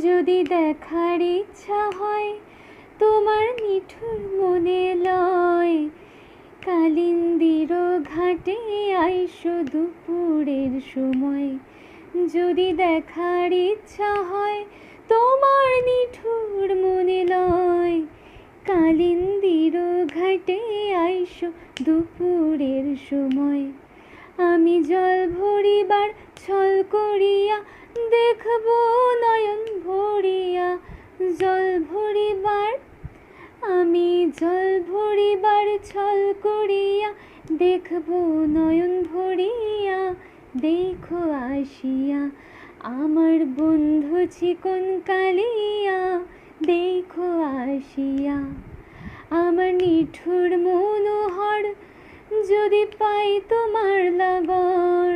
যদি দেখার ইচ্ছা হয় তোমার নিঠুর মনে লয়, কালিন্দির ঘাটে আইসো দুপুরের সময়। যদি দেখার ইচ্ছা হয় তোমার নিঠুর মনে লয়, কালিন্দির ঘাটে আইসো দুপুরের সময়। আমি জল ভরিবার ছল করিয়া দেখব নয়ন ভরিয়া, জল ভরিবার আমি জল ভরিবার ছল করিয়া দেখব নয়ন ভরিয়া। দেখো আসিয়া আমার বন্ধু চিকন কালিয়া, দেখো আসিয়া আমার নিঠুর মনোহর। যদি পাই তোমার লাগর,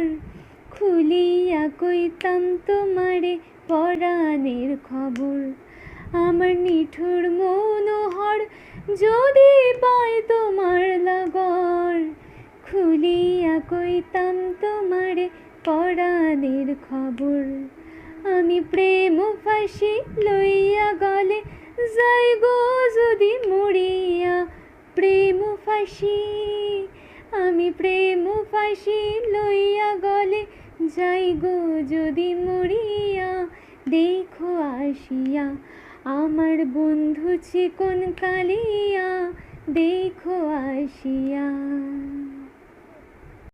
খুলিয়া কইতাম তোমারে পরাণের খবর। আমার নিঠুর মনোহর, যদি পাই তোমার লাগর, খুলিয়া কইতাম তোমারে পরাণের খবর। আমি প্রেম ফাঁসি লইয়া গলে যাই গো যদি মরিয়া, প্রেম ফাঁসি আমি প্রেম ফাঁসি লইয়া গলে যাই গো যদি মরিয়া। দেখো আসিয়া আমার বন্ধু চিকন কালিয়া, দেখো আসিয়া।